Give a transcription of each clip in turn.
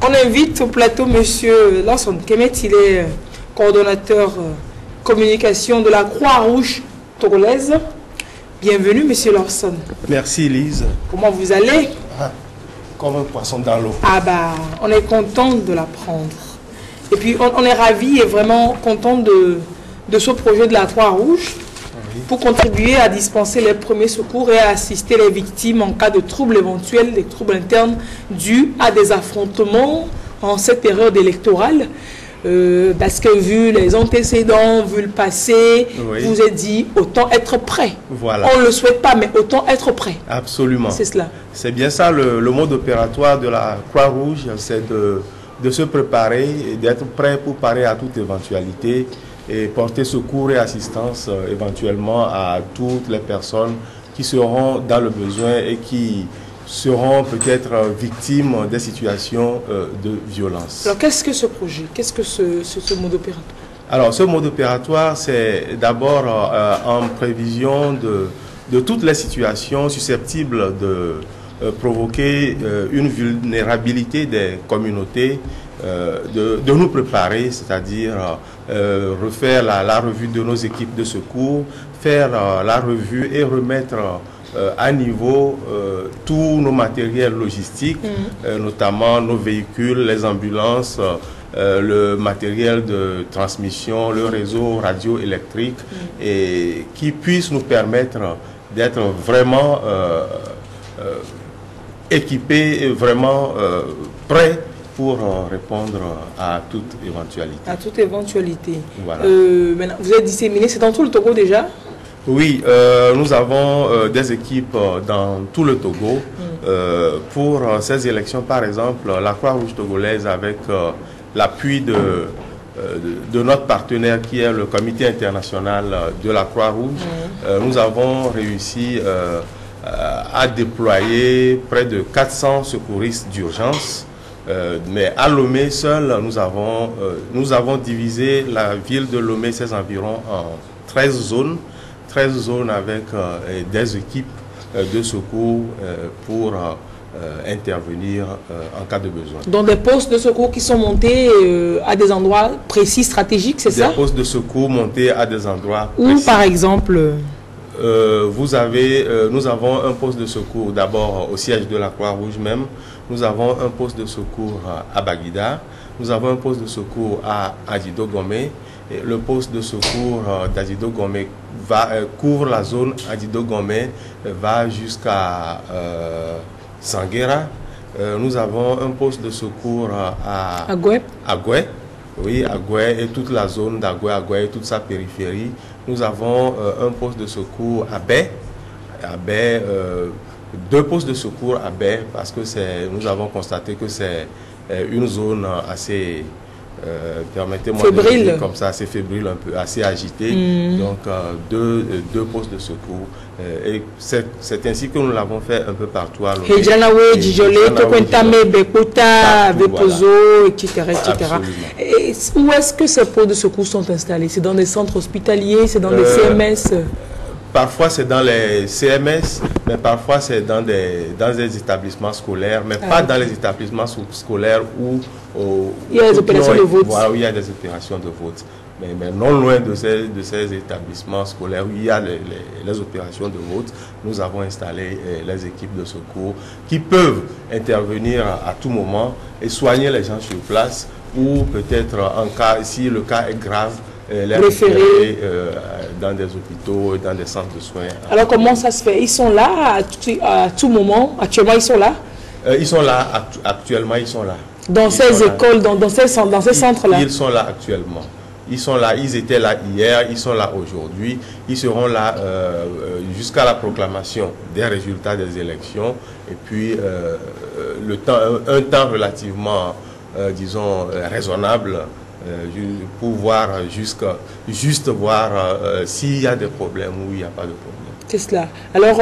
On invite au plateau Monsieur Lawson Kemet, il est coordonnateur communication de la Croix-Rouge togolaise. Bienvenue Monsieur Lawson. Merci Lise. Comment vous allez? Comme un poisson dans l'eau. Ah bah, on est content de l'apprendre. Et puis on est ravis et vraiment content de ce projet de la Croix-Rouge pour contribuer à dispenser les premiers secours et à assister les victimes en cas de troubles éventuels, des troubles internes dus à des affrontements en cette période électorale. Parce que vu les antécédents, vu le passé, vous avez dit autant être prêt. Voilà. On ne le souhaite pas, mais autant être prêt. Absolument. C'est cela. C'est bien ça le mode opératoire de la Croix-Rouge, c'est de se préparer et d'être prêt pour parer à toute éventualité et porter secours et assistance éventuellement à toutes les personnes qui seront dans le besoin et qui seront peut-être victimes des situations de violence. Alors qu'est-ce que ce projet? Qu'est-ce que ce mode opératoire? Alors ce mode opératoire, c'est d'abord en prévision de toutes les situations susceptibles de provoquer une vulnérabilité des communautés, de nous préparer, c'est-à-dire refaire la revue de nos équipes de secours, faire la revue et remettre à niveau tous nos matériels logistiques, notamment nos véhicules, les ambulances, le matériel de transmission, le réseau radioélectrique, et qui puisse nous permettre d'être vraiment équipés et vraiment prêts pour répondre à toute éventualité. À toute éventualité. Voilà. Maintenant, vous êtes disséminé, c'est dans tout le Togo déjà? Oui, nous avons des équipes dans tout le Togo. Pour ces élections, par exemple, la Croix-Rouge togolaise, avec l'appui de notre partenaire qui est le Comité international de la Croix-Rouge, nous avons réussi à déployer près de 400 secouristes d'urgence. Mais à Lomé seul, nous avons divisé la ville de Lomé, ses environs, en 13 zones avec des équipes de secours pour intervenir en cas de besoin. Donc des postes de secours qui sont montés à des endroits précis, stratégiques, c'est ça? Des postes de secours montés à des endroits précis. Où par exemple nous avons un poste de secours d'abord au siège de la Croix-Rouge même. Nous avons un poste de secours à Baguida. Nous avons un poste de secours à Adjido Gomé. Et le poste de secours d'Adjido Gomé couvre la zone Adjido Gomé, va jusqu'à Sanguera. Nous avons un poste de secours à Agoué. Oui, Agoué et toute la zone d'Agoué et toute sa périphérie. Nous avons un poste de secours à Baie. Deux postes de secours à Baie, parce que nous avons constaté que c'est une zone assez, permettez-moi de le dire comme ça, assez fébrile, un peu, assez agitée. Donc deux postes de secours. Et c'est ainsi que nous l'avons fait un peu partout à Lomé. Et où est-ce que ces postes de secours sont installés? C'est dans des centres hospitaliers, c'est dans des CMS? Parfois c'est dans les CMS, mais parfois c'est dans des établissements scolaires, mais pas dans les établissements scolaires où il y a des opérations de vote. Voilà, où il y a des opérations de vote. Mais non loin de ces établissements scolaires où il y a les opérations de vote, nous avons installé les équipes de secours qui peuvent intervenir à tout moment et soigner les gens sur place, ou peut-être en cas, si le cas est grave, les référer dans des hôpitaux et dans des centres de soins. Alors comment ça se fait? Ils sont là à tout moment? Actuellement, ils sont là? Ils sont là, actuellement, ils sont là. Dans ces écoles, dans ces centres-là? Ils sont là actuellement. Ils sont là, ils étaient là hier, ils sont là aujourd'hui. Ils seront là jusqu'à la proclamation des résultats des élections. Et puis, un temps relativement, disons, raisonnable, pour voir juste voir s'il y a des problèmes ou il n'y a pas de problème. C'est cela. Alors,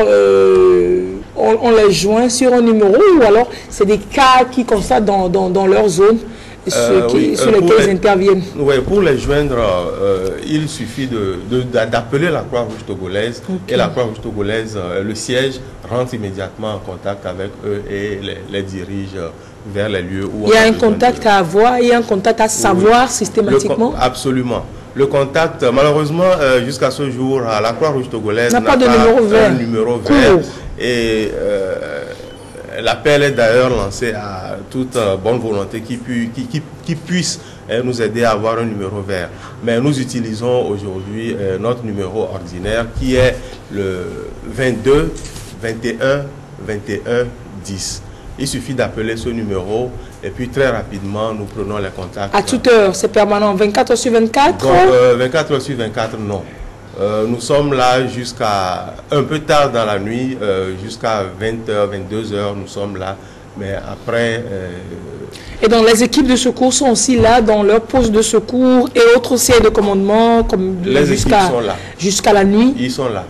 on les joint sur un numéro, ou alors c'est des cas qui constatent dans leur zone sur lesquels ils interviennent? Oui, pour les joindre, il suffit d'appeler la Croix-Rouge togolaise. Et la Croix-Rouge togolaise, le siège, rentre immédiatement en contact avec eux et les dirige vers les lieux où il y a un contact à avoir, il y a un contact à savoir systématiquement. Absolument. Le contact, malheureusement, jusqu'à ce jour, la Croix-Rouge togolaise n'a pas un numéro vert. Et l'appel est d'ailleurs lancé à toute bonne volonté qui puisse nous aider à avoir un numéro vert. Mais nous utilisons aujourd'hui notre numéro ordinaire qui est le 22 21 21 10. Il suffit d'appeler ce numéro et puis très rapidement nous prenons les contacts. À toute heure, c'est permanent, 24 heures sur 24? Donc 24 heures sur 24, non. Nous sommes là jusqu'à un peu tard dans la nuit, jusqu'à 20h, 22h, nous sommes là. Mais après... Et donc les équipes de secours sont aussi là dans leur poste de secours et autres sièges de commandement jusqu'à la nuit? Ils sont là.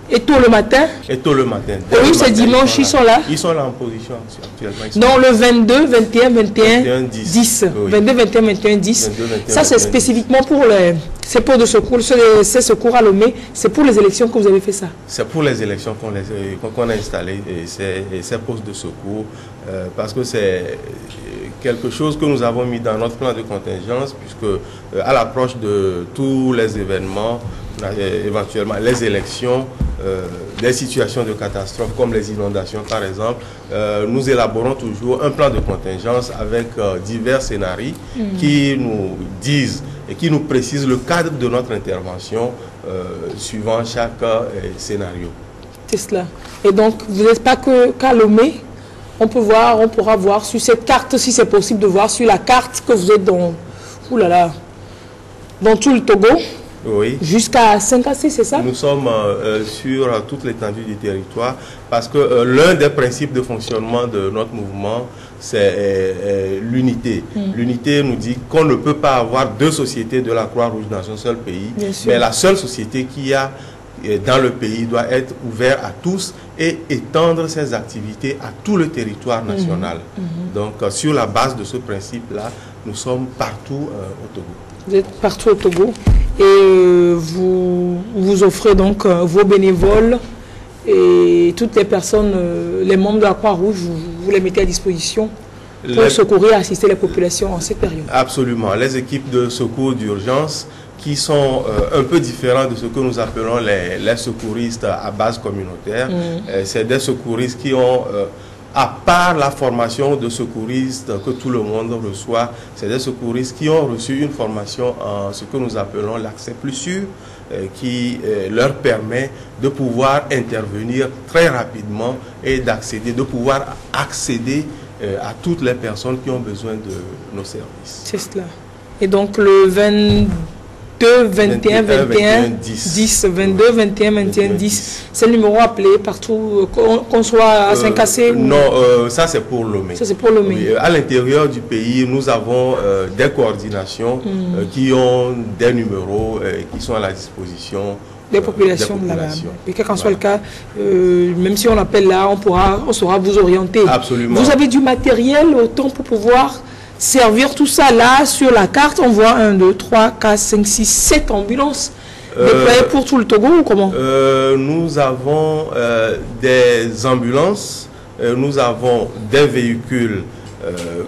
Et tôt le matin? Et tôt le matin. Oui, c'est dimanche, ils sont là? Ils sont là en position actuellement. Donc le 22, 21, 21, 10. Oui. 22, 21, 21, 10. 22, 21, ça, c'est spécifiquement pour ces postes de secours, ces secours à Lomé. C'est pour les élections que vous avez fait ça? C'est pour les élections qu'on a installé ces postes de secours. Parce que c'est quelque chose que nous avons mis dans notre plan de contingence, puisque à l'approche de tous les événements, éventuellement les élections, des situations de catastrophe comme les inondations par exemple, nous élaborons toujours un plan de contingence avec divers scénarios qui nous disent et qui nous précisent le cadre de notre intervention suivant chaque scénario. C'est cela. Et donc vous n'êtes pas qu'à Lomé, on pourra voir sur cette carte, si c'est possible de voir sur la carte que vous êtes dans, dans tout le Togo. Oui. Jusqu'à Saint-Cassé, c'est ça? Nous sommes sur toute l'étendue du territoire parce que l'un des principes de fonctionnement de notre mouvement, c'est l'unité. L'unité nous dit qu'on ne peut pas avoir deux sociétés de la Croix-Rouge dans un seul pays, mais la seule société qu'il y a dans le pays doit être ouverte à tous et étendre ses activités à tout le territoire national. Donc, sur la base de ce principe-là, nous sommes partout au Togo. Vous êtes partout au Togo et vous offrez donc vos bénévoles et toutes les personnes, les membres de la Croix-Rouge, vous les mettez à disposition pour secourir et assister les populations en cette période. Absolument. Les équipes de secours d'urgence qui sont un peu différents de ce que nous appelons les secouristes à base communautaire. C'est des secouristes qui ont... à part la formation de secouristes que tout le monde reçoit, c'est des secouristes qui ont reçu une formation en ce que nous appelons l'accès plus sûr, qui leur permet de pouvoir intervenir très rapidement et de pouvoir accéder à toutes les personnes qui ont besoin de nos services. C'est cela. Et donc le 22, 21, 21, 10, 22, 21, 21, 10. C'est le numéro appelé partout, qu'on soit à Saint-Cassé ou... Non, ça c'est pour Lomé. Ça c'est pour Lomé. Oui, à l'intérieur du pays, nous avons des coordinations qui ont des numéros qui sont à la disposition des populations. Et quel qu'en soit le cas, même si on appelle là, on saura vous orienter. Absolument. Vous avez du matériel autant pour pouvoir servir tout ça là sur la carte? On voit 1, 2, 3, 4, 5, 6, 7 ambulances déployées pour tout le Togo ou comment? Nous avons des ambulances, nous avons des véhicules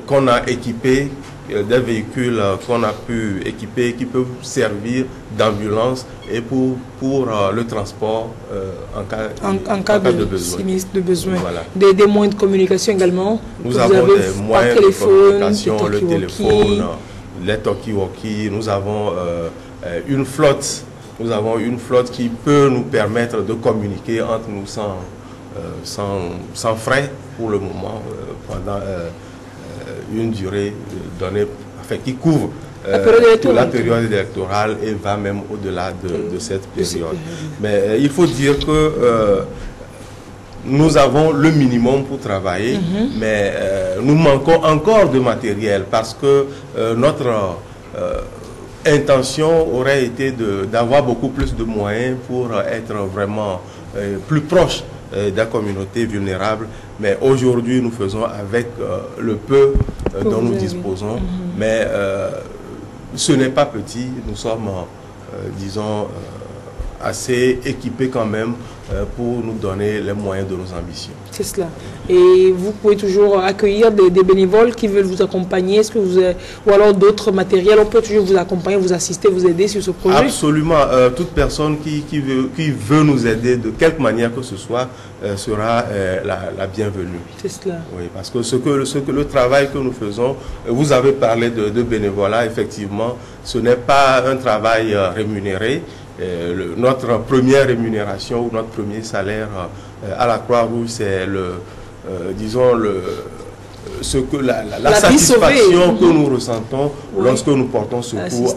qu'on a équipés, des véhicules qu'on a pu équiper qui peuvent servir d'ambulance et pour le transport en cas de besoin. Voilà. Des moyens de communication également. Nous avons des moyens de communication, le téléphone, les talkie-walkie. Nous avons une flotte. Nous avons une flotte qui peut nous permettre de communiquer entre nous sans frais pour le moment pendant une durée donnée, enfin, qui couvre la période électorale et va même au-delà de cette période. Mais il faut dire que nous avons le minimum pour travailler, mais nous manquons encore de matériel parce que notre intention aurait été d'avoir beaucoup plus de moyens pour être vraiment plus proche des communautés vulnérables. Mais aujourd'hui, nous faisons avec le peu dont nous disposons. Mais ce n'est pas petit. Nous sommes, disons, assez équipés quand même Mm. pour nous donner les moyens de nos ambitions. C'est cela. Et vous pouvez toujours accueillir des bénévoles qui veulent vous accompagner, est-ce que ou alors d'autres matériels, on peut toujours vous accompagner, vous assister, vous aider sur ce projet? Absolument. Toute personne qui veut nous aider de quelque manière que ce soit sera la bienvenue. C'est cela. Oui, parce que le travail que nous faisons, vous avez parlé de bénévolat, effectivement, ce n'est pas un travail rémunéré. Notre première rémunération ou notre premier salaire à la Croix-Rouge, c'est la satisfaction que nous ressentons lorsque nous portons secours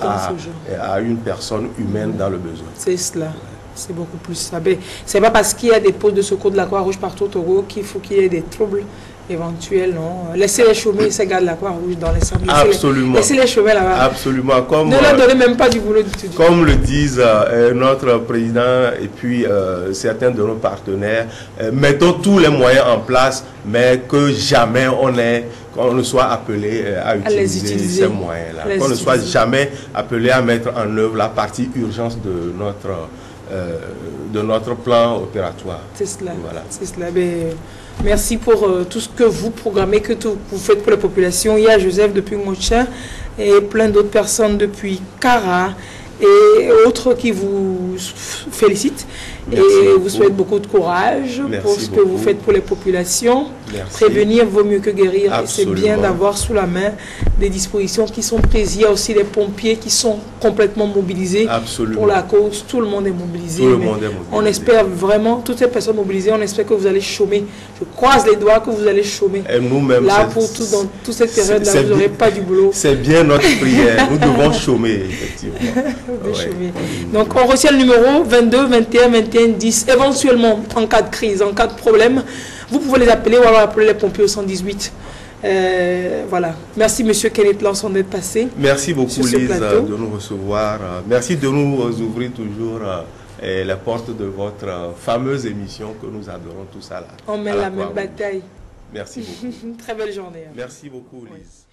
à une personne humaine dans le besoin. C'est cela. C'est beaucoup plus ça. C'est pas parce qu'il y a des postes de secours de la Croix-Rouge partout au Togo qu'il faut qu'il y ait des troubles éventuels, non. Laissez-les chômer, ces gars de la Croix-Rouge dans les centres. Absolument. Laissez-les chômer là-bas. Absolument. Ne leur donnez même pas du boulot du tout. Comme le disent notre président et puis certains de nos partenaires, mettons tous les moyens en place, mais que jamais qu'on ne soit appelé à utiliser ces moyens-là. Qu'on ne soit jamais appelé à mettre en œuvre la partie urgence de notre plan opératoire. C'est cela. Voilà. C'est cela. Merci pour tout ce que vous programmez, que vous faites pour la population. Il y a Joseph depuis Mocha et plein d'autres personnes depuis Kara et autres qui vous félicitent. Merci et beaucoup. Vous souhaite beaucoup de courage pour ce que vous faites pour les populations. Merci. Prévenir vaut mieux que guérir. Absolument. Et c'est bien d'avoir sous la main des dispositions qui sont prises. Il y a aussi les pompiers qui sont complètement mobilisés. Absolument. Pour la cause. Tout le monde est mobilisé. Tout le monde est mobilisé. On espère vraiment, toutes ces personnes mobilisées, on espère que vous allez chômer. Je croise les doigts que vous allez chômer. Et nous-mêmes, là, dans toute cette période-là, vous n'aurez pas du boulot. C'est bien notre prière. Nous devons chômer, effectivement. Chômer. Donc, on retient le numéro 22 21 21 10. Éventuellement, en cas de crise, en cas de problème, vous pouvez les appeler ou alors appeler les pompiers au 118. Voilà. Merci, monsieur Kenneth Lanson, d'être passé. Merci beaucoup, Lise, de nous recevoir. Merci de nous ouvrir toujours les portes de votre fameuse émission que nous adorons tous à la. On met la même bataille. Merci beaucoup. Très belle journée. Merci beaucoup, Lise.